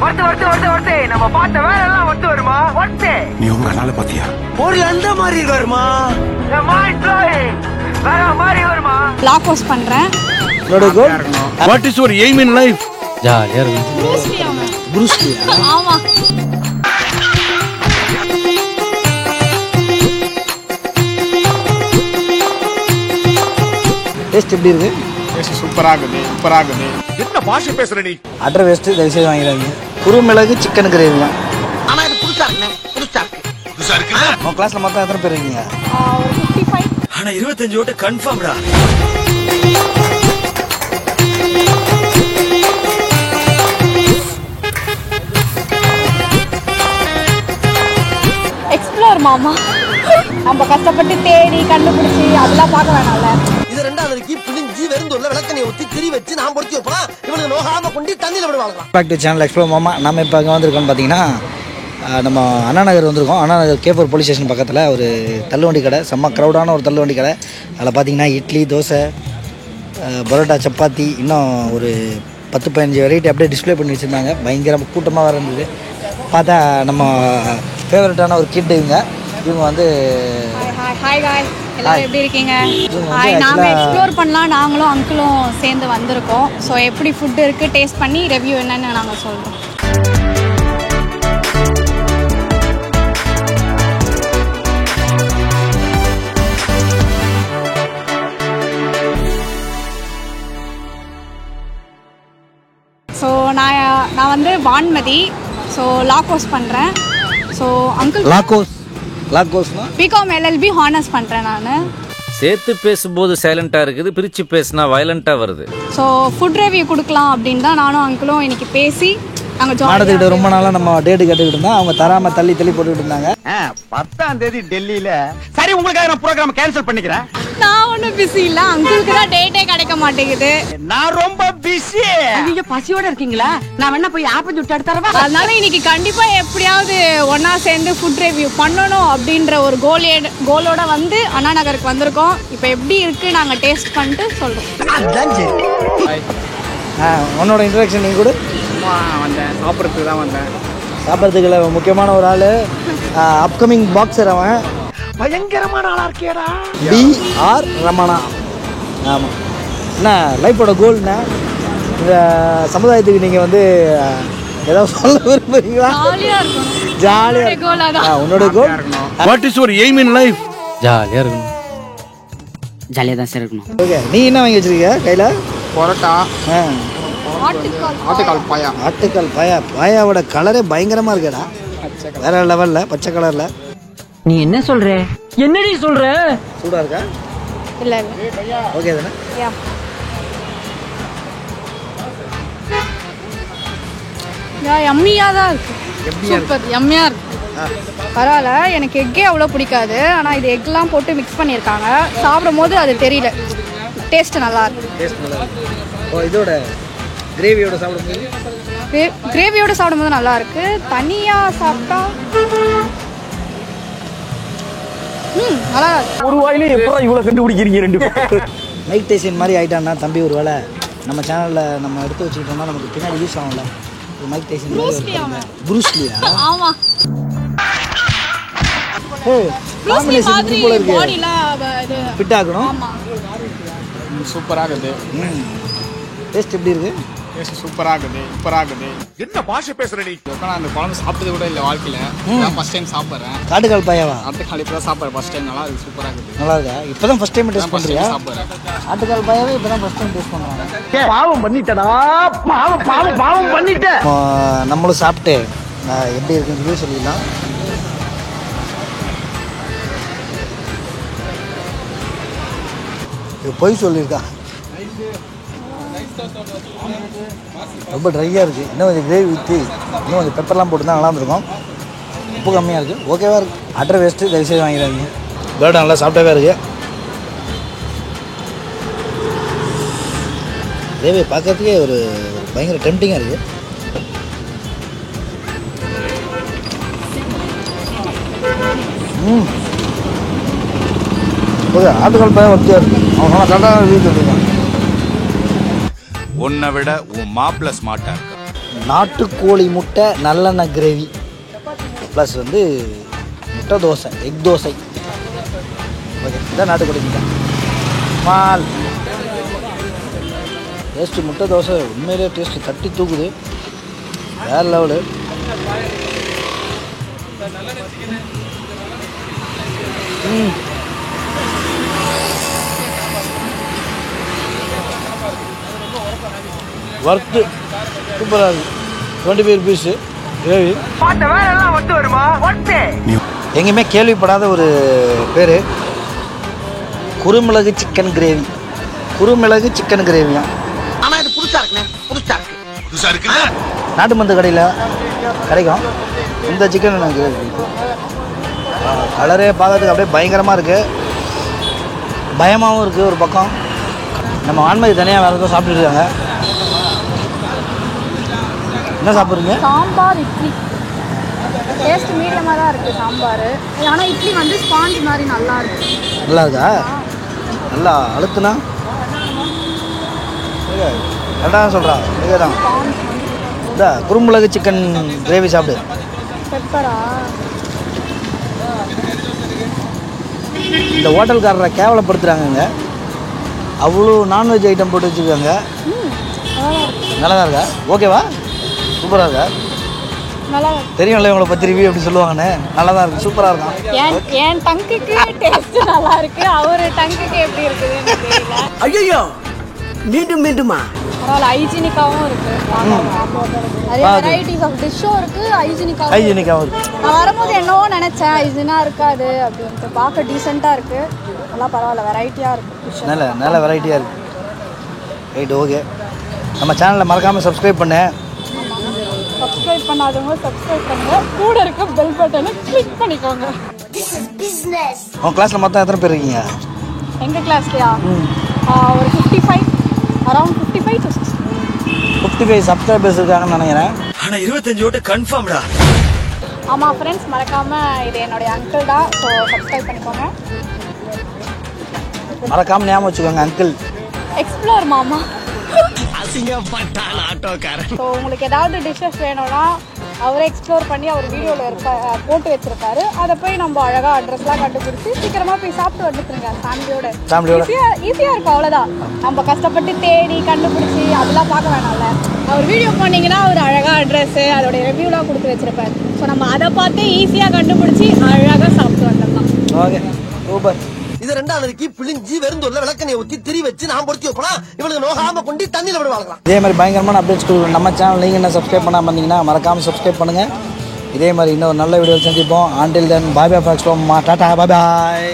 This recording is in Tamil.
வருது நம்ம பார்த்த வேலை எல்லாம் வருமா நீ உங்க கண்ணால பாத்தியா ஒரு அந்த மாதிரி வருமா வேற மாதிரி வருமா லாக் ஹவுஸ் பண்றேன். What is your aim in life? ஜாலியா இருக்கும். ப்ரூஸ் லீ. ஆமா. டேஸ்ட் எப்படி இருக்கு? டேஸ்ட் சூப்பரா இருக்குது. என்ன பாஷை பேசுற நீ? அட்ரஸ் வேஸ்ட் தயவு செய்து வாங்கிடாதீங்க. குருமிளகு சிக்கன் கிரேவி தான். ஆனா இது புதுசா இருக்கு. உங்க கிளாஸ்ல மொத்தம் எத்தனை பேர் இருக்கீங்க? ஒரு 55. ஆனா 25 ஓட்டு கன்ஃபார்ம்டா. எக்ஸ்ப்ளோர் மாமா. நம்ம கஷ்டப்பட்டு தேடி கண்டுபிடிச்சி அதெல்லாம் பார்க்க வேணாம்ல. இது ரெண்டாவதுக்கு பிழிஞ்சி வெறுந்தூர்ல விளக்கணையை ஊத்தி திரி வச்சு நான் பொறுத்தி வைப்போம். இவனுக்கு நோகாம கொண்டு தண்ணியில விடுவாங்க. பேக் டு சேனல் எக்ஸ்ப்ளோர் மாமா. நம்ம இப்போ அங்கே வந்திருக்கோம்னு பார்த்தீங்கன்னா நம்ம அண்ணா நகர் வந்திருக்கோம். Anna Nagar K4 police station பக்கத்தில் ஒரு தள்ளுவண்டி கடை, செம்ம க்ரௌடான ஒரு தள்ளுவண்டி கடை. அதில் பார்த்தீங்கன்னா இட்லி, தோசை, பரோட்டா, சப்பாத்தி, இன்னும் ஒரு 10-15 வெரைட்டி அப்படியே டிஸ்பிளே பண்ணி வச்சுருந்தாங்க. பயங்கர கூட்டமாக வேறு இருந்தது. பார்த்தா நம்ம ஃபேவரட்டான ஒரு கிட் இவங்க வந்து ஹாய் காய், எல்லாரும் எப்படி இருக்கீங்க? ஹாய், நாங்கள் எக்ஸ்ப்ளோர் பண்ணலாம் நாங்களும் அங்கிளும் சேர்ந்து வந்திருக்கோம். ஸோ எப்படி ஃபுட் இருக்குது டேஸ்ட் பண்ணி ரிவ்யூ என்னன்னு நாங்கள் சொல்கிறோம். ஸோ நான் வந்து வான்மதி. ஸோ லாக் ஹவுஸ் பண்ணுறேன். ஸோ அங்கிள் லாக் ஹவுஸ்னா பிகாம் LLB ஹானர்ஸ் பண்ணுறேன் நான். சேர்த்து பேசும்போது சைலண்டா இருக்குது, பிரிச்சு பேசினா வயலண்டா வருது. ஸோ ஃபுட் ரிவ்யூ கொடுக்கலாம் அப்படின்னு தான் நானும் அங்கிளும் இன்னைக்கு பேசி நாங்கள் மாடத்துக்கிட்ட ரொம்ப நாளாக நம்ம டேட்டு கேட்டுக்கிட்டு இருந்தோம். அவங்க தராமல் தள்ளி போட்டுக்கிட்டு இருந்தாங்க. 10ஆம் தேதி டெல்லியில. சரி, உங்களுக்காக நான் ப்ரோக்ராம் கேன்சல் பண்ணிக்கிறேன். நான் ஒன்றும் பிஸி இல்லை, அங்கிளுக்கு தான் டேட்டே கிடைக்க மாட்டேங்குது. நான் ரொம்ப பிஸி. நீங்க பசியோட இருக்கீங்களா? நான் வேணா போய் ஆப்பிள் சுட்டு எடுத்துறவா? அதனால இன்னைக்கு கண்டிப்பா எப்படியாவது ஒன்னா சேர்ந்து ஃபுட் ரிவ்யூ பண்ணணும் அப்படின்ற ஒரு கோலோட வந்து அண்ணா நகருக்கு வந்திருக்கோம். இப்போ எப்படி இருக்கு நாங்க டேஸ்ட் பண்ணிட்டு சொல்றோம். உன்னோட இன்ட்ரடக்ஷன் நீங்கள் கூட வந்தேன், சாப்பிட்றதுக்கு தான் வந்தேன். சாப்பிட்றதுக்கு இல்லை, முக்கியமான ஒரு ஆள், அப்கமிங் பாக்ஸர். அவன் பயங்கரமான ஆளா இருக்கேடா. BR ரமணா. ஆமாம். என்ன லைஃபோட கோல்னா இந்த சமுதாயத்துக்கு நீங்கள் வந்து ஏதாவது சொல்ல விரும்புறீங்களா? ஜாலியாக உன்னோட goal. What is your aim in life? ஜாலியா இருக்கணும். ஜாலியா தான் சார் இருக்கணும். ஓகே, நீ என்ன வாங்கி வச்சிருக்க கையில்? பரோட்டா, ஆட்டுக்கால் பாயா. ஆட்டுக்கால் பாயாவோட கலரே பயங்கரமாக இருக்குடா. வேற லெவலில் பச்சை கலரில். நீ என்ன சொல்ற? என்னடி சொல்ற? சூடாக இருக்கா? இல்ல ஓகே தானே? யம்மியா தான் இருக்கு. சூப்பர் யம்மியா இருக்கு. பரவாயில்ல, எனக்கு எக்கே அவ்வளோ பிடிக்காது. ஆனால் இது எக்லாம் போட்டு மிக்ஸ் பண்ணியிருக்காங்க. சாப்பிடும் போது அது தெரியல. டேஸ்ட் நல்லா இருக்கு. இதோட கிரேவியோட சாப்பிடும்போது நல்லா இருக்கு. தனியாக சாப்பிட்டா நல்லா இருக்கு. ஒரு வாயிலே எப்பறம் இவ்வளவு கண்டுபிடிக்கிறீங்க ரெண்டு பேரும்? மைக் டைசன் மாதிரி ஆயிட்டான்னா தம்பி ஒரு வேலை நம்ம சேனலில் நம்ம எடுத்து வச்சுக்கிட்டோம்னா நமக்கு பின்னாடி யூஸ் ஆகும்ல. மைக் டைசன் ப்ரூஸ் லீயா? ஆமா, ஃபிட் ஆகணும். சூப்பரா இருக்குது. டேஸ்ட் எப்படி இருக்கு? டேஸ்ட் சூப்பரா இருக்குது. என்ன பாஷை பேசுற நீ? நான் அந்த குழம்பு சாப்பிட்டது கூட இல்லை வாழ்க்கையில. ஃபர்ஸ்ட் டைம் சாப்பிட்றேன். காட்டுக்கால் பாயாவா? ஆட்டுக்கால் இப்போ தான் சாப்பிட்றேன் ஃபர்ஸ்ட் டைம். நல்லா இருக்கு, சூப்பரா இருக்குது. நல்லா இருக்கா? இப்போ தான் ஃபர்ஸ்ட் டைம் டேஸ்ட் பண்ணுறியா? சாப்பிட்றேன். ஆட்டுக்கால் பாயாவே இப்போ தான் ஃபர்ஸ்ட் டைம் டேஸ்ட் பண்ணுவாங்க. பாவம் பண்ணிட்டடா. பாவம் பண்ணிட்ட. நம்மளும் சாப்பிட்டு எப்படி இருக்குன்னு சொல்லி சொல்லிடலாம். பொய் சொல்லியிருக்கா. ரொம்ப ட்ரையாக இருக்குது. இன்னும் கொஞ்சம் கிரேவி ஊற்றி இன்னும் கொஞ்சம் பெப்பர்லாம் போட்டு தான் நல்லா இருந்திருக்கும். உப்பு கம்மியாக இருக்குது. ஓகேவா இருக்குது. அட்ரஸ் வேஸ்ட்டு தயவுசெய்து வாங்கிடாதீங்க. பேர்டு நல்லா சாப்பிட்டாவே இருக்குது. கிரேவி பார்க்கறதுக்கே ஒரு பயங்கர டெம்டிங்காக இருக்குது. ஓகே, ஆட்டுக்கால் பாயா வத்தியாக இருக்குது. அவன் சொன்ன கரெக்டான ரிவ்யூ சொல்லியிருக்கான். உன்னை விட உன் மாப்பிள்ள ஸ்மார்ட்டா இருக்க. நாட்டுக்கோழி முட்டை நல்லெண்ணெய் கிரேவி ப்ளஸ் வந்து முட்டை தோசை எக் தோசை. ஓகே, இதான் நாட்டுக்கோழி முட்டை மால். டேஸ்ட்டு முட்டை தோசை உண்மையிலே டேஸ்ட்டு தட்டி தூக்குது, வேறு லெவலு. ஒர்த்து சூப்பராக இருக்குது. 25 rupees கிரேவி. எங்கேயுமே கேள்விப்படாத ஒரு பேர், குருமிளகு சிக்கன் கிரேவி. குருமிளகு சிக்கன் கிரேவியா? ஆனா இது புதுசா இருக்குண்ணே, புதுசா இருக்கு. நாட்டு மருந்து கடையில் கிடைக்கும் இந்த சிக்கன் கிரேவி. கலரே பார்க்கறதுக்கு அப்படியே பயங்கரமாக இருக்குது, பயமாகவும் இருக்குது. ஒரு பக்கம் நம்ம ஆன்மதி தனியாக வேறு எதுவும் சாப்பிட்டுட்டு இருக்காங்க. என்ன சாப்பிட்றீங்க? சாம்பார் இட்லி. டேஸ்ட் மீடியமாக தான் இருக்குது சாம்பார். ஆனால் இட்லி வந்து ஸ்பாஞ்ச் மாதிரி நல்லா இருக்கு. நல்லா இருக்கா? நல்லா அழுத்துனா கரெக்டாக சொல்கிறா. இதே தான் இந்த குருமிளகு சிக்கன் கிரேவி சாப்பிடு. பெப்பரா? இந்த ஹோட்டல்காரரை கேவலப்படுத்துகிறாங்கங்க. அவ்வளோ நான்வெஜ் ஐட்டம் போட்டு வச்சுருக்காங்க. நல்லா தான் இருக்கா? ஓகேவா? சூப்பராக இருக்கா? நல்லா தெரியும்ல இவங்களை பற்றி ரிவ்யூ எப்படி சொல்லுவாங்கன்னு. நல்லா தான் இருக்குது, சூப்பராக இருக்கும். என் டங்குக்கு டேஸ்ட் நல்லா இருக்கு, அவர் டங்குக்கு எப்படி இருக்குதுன்னு தெரியல. ஐயோ, மீண்டும் மீண்டுமா? பரவாயில்ல, ஹைஜீனிக்காகவும் இருக்கு. நிறைய வெரைட்டிஸ் ஆஃப் டிஷ்ஷும் இருக்கு, ஹைஜீனிக்காகவும் இருக்குது. நான் வரும்போது என்னவோ நினைச்சேன் ஹைஜீனாக இருக்காது அப்படின்ட்டு. பார்க்க டீசெண்டாக இருக்கு, நல்லா பரவாயில்ல, வெரைட்டியாக இருக்கு. நல்ல வெரைட்டியாக இருக்குது. Right, okay. நம்ம சேனலில் மறக்காமல் சப்ஸ்கிரைப் பண்ணு. சப்ஸ்கிரைப் பண்ணாதவங்க சப்ஸ்கிரைப் பண்ணுங்க, கூட இருக்க பெல் பட்டனை கிளிக் பண்ணிக்கோங்க. உங்கள் கிளாஸில் மொத்தம் எத்தனை பேர் இருக்கீங்க? எங்கள் கிளாஸ்லையா? ஒரு 55, அரௌண்ட் 55 to 60. 55 சப்ஸ்கிரைபர்ஸ் இருக்காங்கன்னு நினைக்கிறேன். ஆனால் 25 ஓட்டு கன்ஃபார்ம்டா. ஆமாம் ஃப்ரெண்ட்ஸ், மறக்காமல் இது என்னுடைய அங்கிள் தான், ஸோ சப்ஸ்கிரைப் பண்ணிக்கோங்க. மறக்காமல் ஞாபகம் வச்சுக்கோங்க, அங்கிள் எக்ஸ்ப்ளோர் மாமா. ஆட்டோக்காரன். ஸோ உங்களுக்கு ஏதாவது டிஷ்ஷஸ் வேணும்னா அவரே எக்ஸ்ப்ளோர் பண்ணி அவர் வீடியோவில் போட்டு வச்சிருக்காரு. அதை போய் நம்ம அழகாக அட்ரஸ்லாம் கண்டுபிடிச்சி சீக்கிரமாக போய் சாப்பிட்டு வந்துட்டுருங்க ஃபேமிலியோட. ஈஸியாக இருக்கும், அவ்வளோதான். நம்ம கஷ்டப்பட்டு தேடி கண்டுபிடிச்சி அதெல்லாம் பார்க்க வேணாம்ல. அவர் வீடியோ பண்ணிங்கன்னா அவர் அழகாக அட்ரெஸ்ஸு அதோடைய ரிவ்யூலாம் கொடுத்து வச்சிருப்பாரு. ஸோ நம்ம அதை பார்த்து ஈஸியாக கண்டுபிடிச்சி அழகாக சாப்பிட்டு வந்துடலாம். Okay, super. இது ரெண்டாவதுக்கு பிழிஞ்சி வெறுந்தொல்ல விளக்கணையை ஊற்றி திரி வச்சு நான் பொறுத்தி வைப்போம். இவனுக்கு நோகாம கொண்டு தண்ணியில் விட வளர்க்கலாம். இதே மாதிரி பயங்கரமான அப்டேட்ஸ் கொடுக்கணும். நம்ம சேனல் நீங்கள் என்ன சப்ஸ்கிரைப் பண்ணாமல் இருந்தீங்கன்னா மறக்காமல் சப்ஸ்கிரைப் பண்ணுங்கள். இதே மாதிரி இன்னொரு நல்ல வீடியோ செஞ்சுப்போம். ஆண்டில் then bye bye folks from ta ta bye bye.